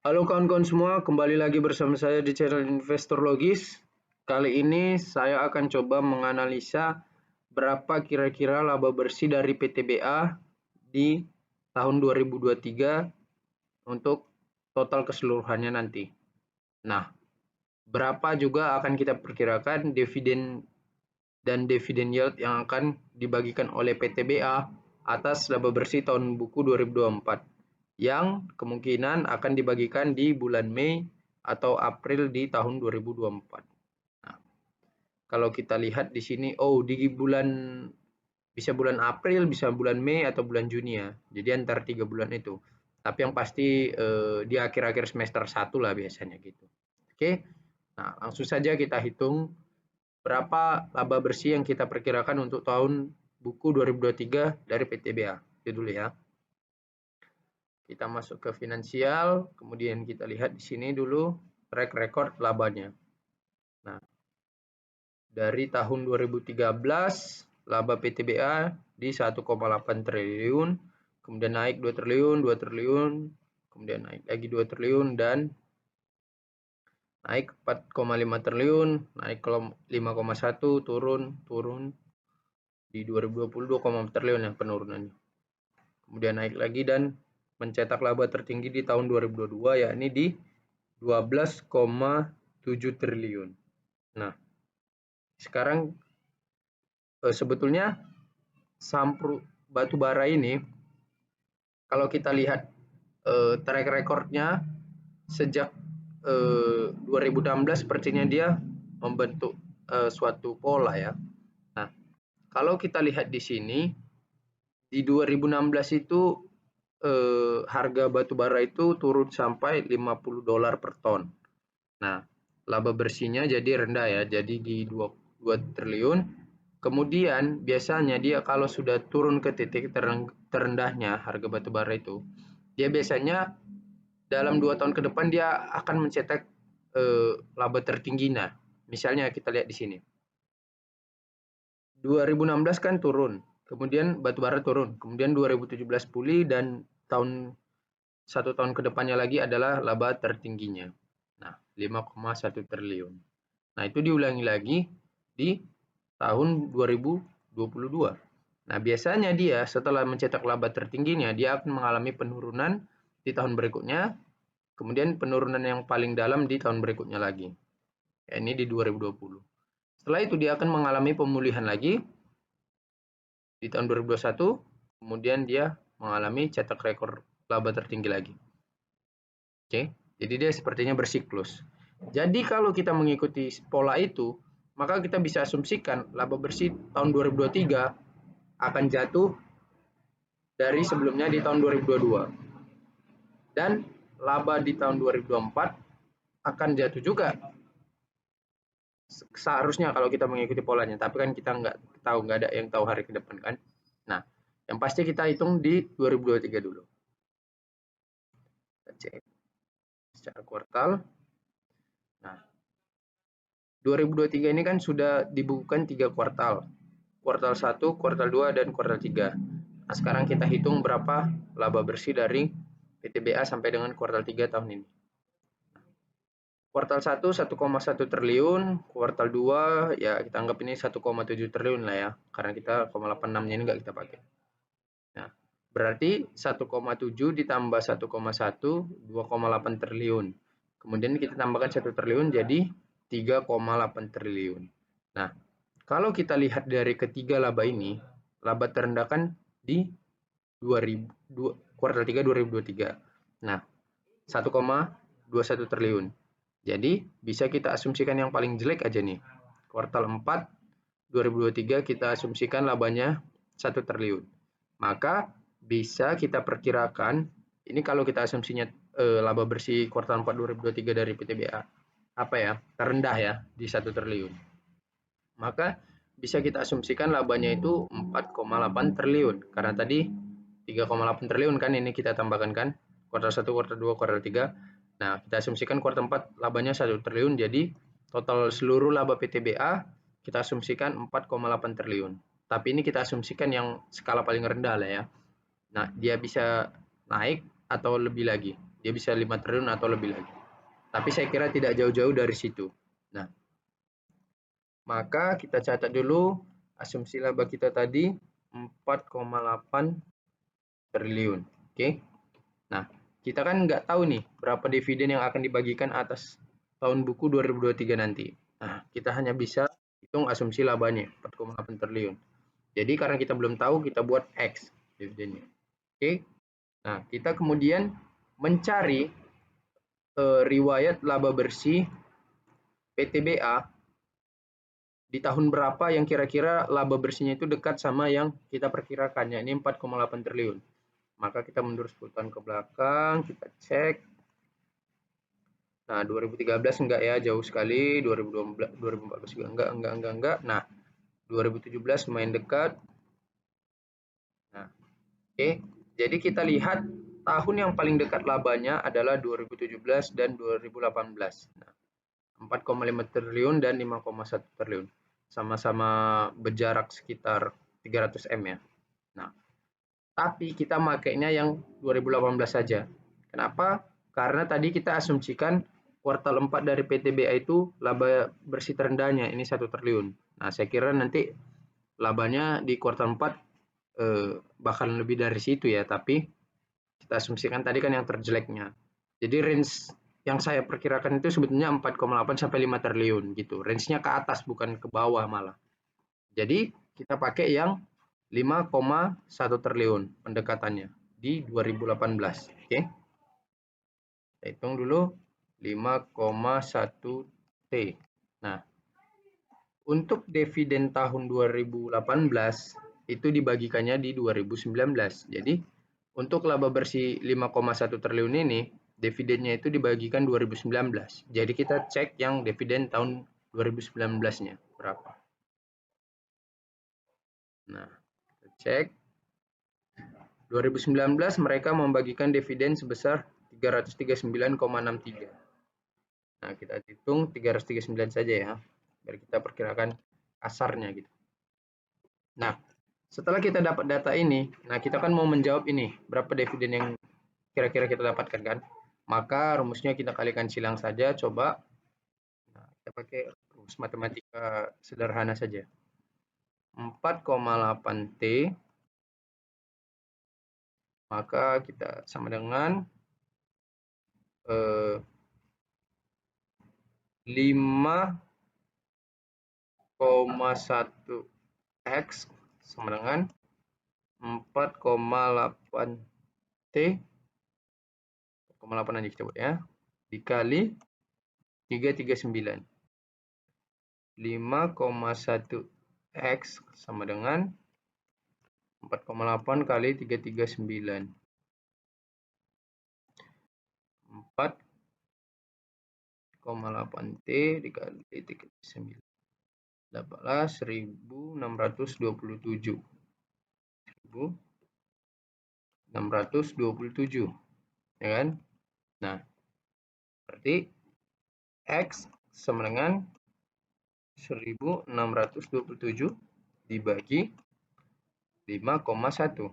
Halo kawan-kawan semua, kembali lagi bersama saya di channel Investor Logis. Kali ini saya akan coba menganalisa berapa kira-kira laba bersih dari PTBA di tahun 2023 untuk total keseluruhannya nanti. Nah, berapa juga akan kita perkirakan dividen dan dividen yield yang akan dibagikan oleh PTBA atas laba bersih tahun buku 2024 yang kemungkinan akan dibagikan di bulan Mei atau April di tahun 2024. Nah, kalau kita lihat di sini, di bulan bisa bulan April, bisa bulan Mei atau bulan Juni ya. Jadi antar 3 bulan itu. Tapi yang pasti di akhir-akhir semester 1 lah biasanya gitu. Oke. Nah, langsung saja kita hitung berapa laba bersih yang kita perkirakan untuk tahun buku 2023 dari PTBA. Itu dulu ya. Kita masuk ke finansial, kemudian kita lihat di sini dulu track record labanya. Nah, dari tahun 2013 laba PTBA di 1,8 triliun, kemudian naik 2 triliun, 2 triliun, kemudian naik lagi 2 triliun dan naik 4,5 triliun, naik ke 5,1, turun di 2020 2,4 triliun yang penurunannya. Kemudian naik lagi dan mencetak laba tertinggi di tahun 2022 yakni di 12,7 triliun. Nah, sekarang sebetulnya saham batu bara ini kalau kita lihat track recordnya sejak 2016 sepertinya dia membentuk suatu pola ya. Nah, kalau kita lihat di sini di 2016 itu harga batu bara itu turun sampai $50 per ton. Nah, laba bersihnya jadi rendah ya, jadi di 2 triliun. Kemudian biasanya dia kalau sudah turun ke titik terendahnya harga batu bara itu, dia biasanya dalam 2 tahun ke depan dia akan mencetak laba tertingginya. Misalnya kita lihat di sini. 2016 kan turun, kemudian batubara turun, kemudian 2017 pulih dan 1 tahun ke depannya lagi adalah laba tertingginya. Nah, 5,1 triliun. Nah, itu diulangi lagi di tahun 2022. Nah, biasanya dia setelah mencetak laba tertingginya, dia akan mengalami penurunan di tahun berikutnya, kemudian penurunan yang paling dalam di tahun berikutnya lagi. Ya, ini di 2020. Setelah itu dia akan mengalami pemulihan lagi di tahun 2021, kemudian dia mengalami cetak rekor laba tertinggi lagi. Oke, jadi dia sepertinya bersiklus. Jadi kalau kita mengikuti pola itu, maka kita bisa asumsikan laba bersih tahun 2023 akan jatuh dari sebelumnya di tahun 2022. Dan laba di tahun 2024 akan jatuh juga. Seharusnya kalau kita mengikuti polanya, tapi kan kita nggak ada yang tahu hari ke depan kan. Nah, yang pasti kita hitung di 2023 dulu. Kita cek secara kuartal. Nah, 2023 ini kan sudah dibukukan 3 kuartal. Kuartal 1, kuartal 2, dan kuartal 3. Nah, sekarang kita hitung berapa laba bersih dari PTBA sampai dengan kuartal 3 tahun ini. Kuartal 1 1,1 triliun, kuartal 2 ya kita anggap ini 1,7 triliun lah ya, karena kita 0,86-nya ini nggak kita pakai. Nah, berarti 1,7 ditambah 1,1, 2,8 triliun. Kemudian kita tambahkan 1 triliun jadi 3,8 triliun. Nah, kalau kita lihat dari ketiga laba ini, laba terendah kan di 2000, kuartal 3 2023. Nah, 1,21 triliun. Jadi, bisa kita asumsikan yang paling jelek aja nih. Kuartal 4 2023 kita asumsikan labanya 1 triliun. Maka bisa kita perkirakan, ini kalau kita asumsinya laba bersih kuartal 4 2023 dari PTBA apa ya, terendah ya di 1 triliun. Maka bisa kita asumsikan labanya itu 4,8 triliun karena tadi 3,8 triliun kan ini kita tambahkan kan kuartal 1, kuartal 2, kuartal 3. Nah, kita asumsikan kuartal 4 labanya 1 triliun jadi total seluruh laba PTBA kita asumsikan 4,8 triliun. Tapi ini kita asumsikan yang skala paling rendah lah ya. Nah, dia bisa naik atau lebih lagi. dia bisa 5 triliun atau lebih lagi. Tapi saya kira tidak jauh-jauh dari situ. Nah, maka kita catat dulu asumsi laba kita tadi 4,8 triliun. Oke. Nah, kita kan nggak tahu nih berapa dividen yang akan dibagikan atas tahun buku 2023 nanti. Nah, kita hanya bisa hitung asumsi labanya 4,8 triliun. Jadi karena kita belum tahu, kita buat X dividennya. Oke. Nah, kita kemudian mencari riwayat laba bersih PTBA di tahun berapa yang kira-kira laba bersihnya itu dekat sama yang kita perkirakan, yakni 4,8 triliun. Maka kita mundur 10 tahun ke belakang, kita cek. Nah, 2013 enggak ya, jauh sekali. 2014 juga enggak. Nah, 2017 lumayan dekat. Nah, oke. Jadi kita lihat tahun yang paling dekat labanya adalah 2017 dan 2018. Nah, 4,5 triliun dan 5,1 triliun. Sama-sama berjarak sekitar 300 M ya. Nah, tapi kita makainya yang 2018 saja. Kenapa? Karena tadi kita asumsikan kuartal 4 dari PTBA itu laba bersih terendahnya, ini 1 triliun. Nah, saya kira nanti labanya di kuartal 4 bakal lebih dari situ ya, tapi kita asumsikan tadi kan yang terjeleknya. Jadi range yang saya perkirakan itu sebetulnya 4,8 sampai 5 triliun gitu. Range-nya ke atas bukan ke bawah malah. Jadi kita pakai yang 5,1 triliun pendekatannya di 2018. Oke. Kita hitung dulu 5,1 T. Nah, untuk dividen tahun 2018 itu dibagikannya di 2019. Jadi untuk laba bersih 5,1 triliun ini dividennya itu dibagikan 2019. Jadi kita cek yang dividen tahun 2019-nya berapa. Nah, kita cek 2019 mereka membagikan dividen sebesar 339,63. Nah, kita hitung 339 saja ya, biar kita perkirakan kasarnya gitu. Nah, setelah kita dapat data ini, nah kita kan mau menjawab ini, berapa dividen yang kira-kira kita dapatkan kan? Maka rumusnya kita kalikan silang saja, coba. Nah, kita pakai rumus matematika sederhana saja. 4,8 T, maka kita sama dengan 5,1 X sama dengan 4,8 T, 4,8 aja kita buat ya, dikali 339. 5,1 X sama dengan 4,8 kali 339. 4,8 T dikali 339. Dapatlah 1627. 1627. Ya kan? Nah, berarti X sama dengan 1627 dibagi 5,1.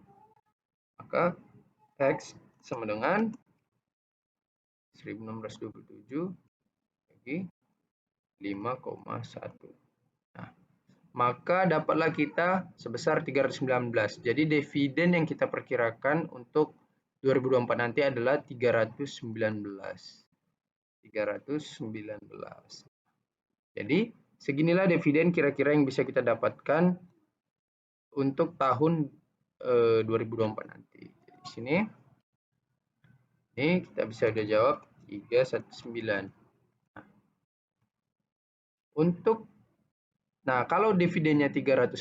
Maka X sama dengan 1627 bagi 5,1. Nah, maka dapatlah kita sebesar 319. Jadi dividen yang kita perkirakan untuk 2024 nanti adalah 319. 319. Jadi seginilah dividen kira-kira yang bisa kita dapatkan untuk tahun 2024 nanti. Jadi di sini ini kita bisa udah jawab 319. Nah, kalau dividennya 319,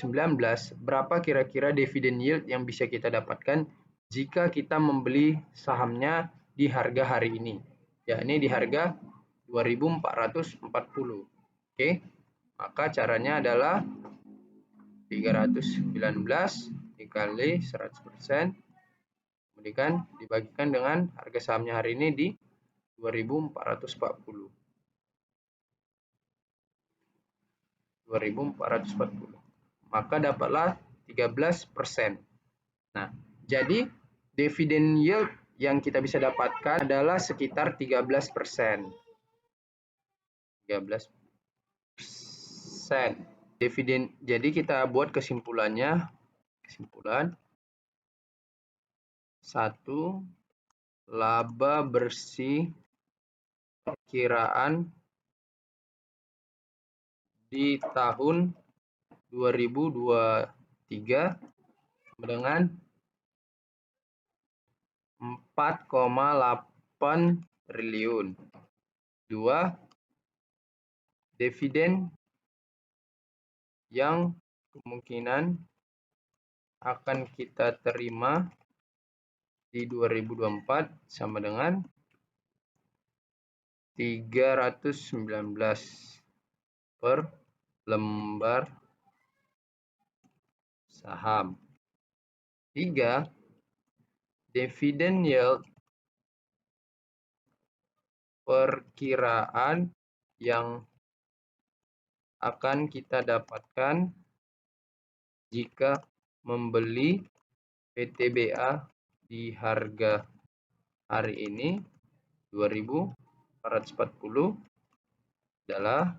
berapa kira-kira dividen yield yang bisa kita dapatkan jika kita membeli sahamnya di harga hari ini? Yakni di harga 2.440. Oke. Maka caranya adalah 319 dikali 100%, kemudian dibagikan dengan harga sahamnya hari ini di 2.440. 2.440. Maka dapatlah 13%. Nah, jadi dividen yield yang kita bisa dapatkan adalah sekitar 13%. 13%. Dividen. Jadi kita buat kesimpulan 1, laba bersih perkiraan di tahun 2023 dengan 4,8 triliun. 2, dividen yang kemungkinan akan kita terima di 2024 sama dengan 319 per lembar saham. 3, dividen yield perkiraan yang akan kita dapatkan jika membeli PTBA di harga hari ini 2.440 adalah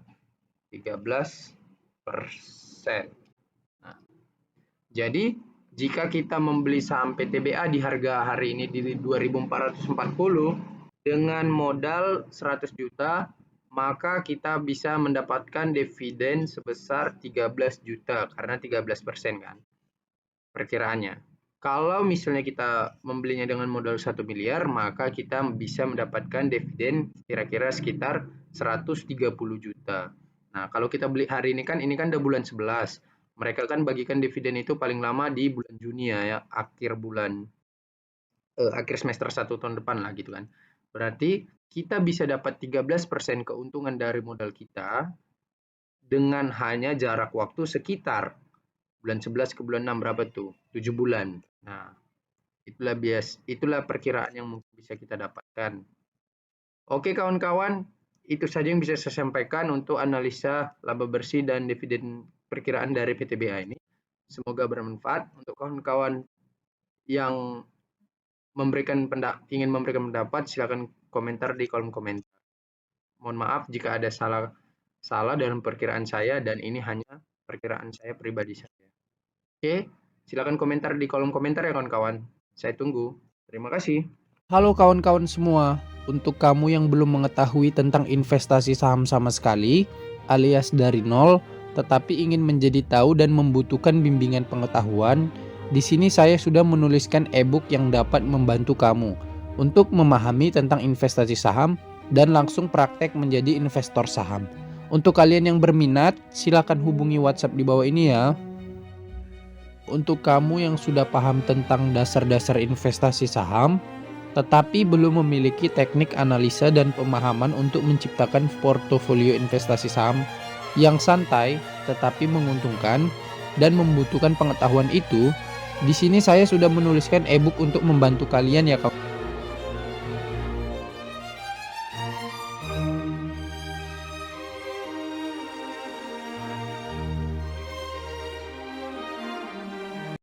13%. Nah, jadi jika kita membeli saham PTBA di harga hari ini di 2.440 dengan modal 100 juta, maka kita bisa mendapatkan dividen sebesar 13 juta karena 13% kan perkiraannya. Kalau misalnya kita membelinya dengan modal 1 miliar, maka kita bisa mendapatkan dividen kira-kira sekitar 130 juta. Nah, kalau kita beli hari ini kan udah bulan 11. Mereka kan bagikan dividen itu paling lama di bulan Juni ya, akhir semester 1 tahun depan lah gitu kan. Berarti kita bisa dapat 13% keuntungan dari modal kita dengan hanya jarak waktu sekitar bulan 11 ke bulan 6 berapa tuh? 7 bulan. Nah, itulah perkiraan yang mungkin bisa kita dapatkan. Oke kawan-kawan, itu saja yang bisa saya sampaikan untuk analisa laba bersih dan dividen perkiraan dari PTBA ini. Semoga bermanfaat untuk kawan-kawan yang ingin memberikan pendapat, silakan komentar di kolom komentar. Mohon maaf jika ada salah dalam perkiraan saya dan ini hanya perkiraan saya pribadi saja. Oke, silakan komentar di kolom komentar ya kawan-kawan. Saya tunggu. Terima kasih. Halo kawan-kawan semua, untuk kamu yang belum mengetahui tentang investasi saham sama sekali, alias dari nol, tetapi ingin menjadi tahu dan membutuhkan bimbingan pengetahuan, di sini saya sudah menuliskan e-book yang dapat membantu kamu untuk memahami tentang investasi saham dan langsung praktek menjadi investor saham. Untuk kalian yang berminat, silakan hubungi WhatsApp di bawah ini ya. Untuk kamu yang sudah paham tentang dasar-dasar investasi saham, tetapi belum memiliki teknik analisa dan pemahaman untuk menciptakan portofolio investasi saham yang santai tetapi menguntungkan dan membutuhkan pengetahuan itu, di sini saya sudah menuliskan e-book untuk membantu kalian ya kawan.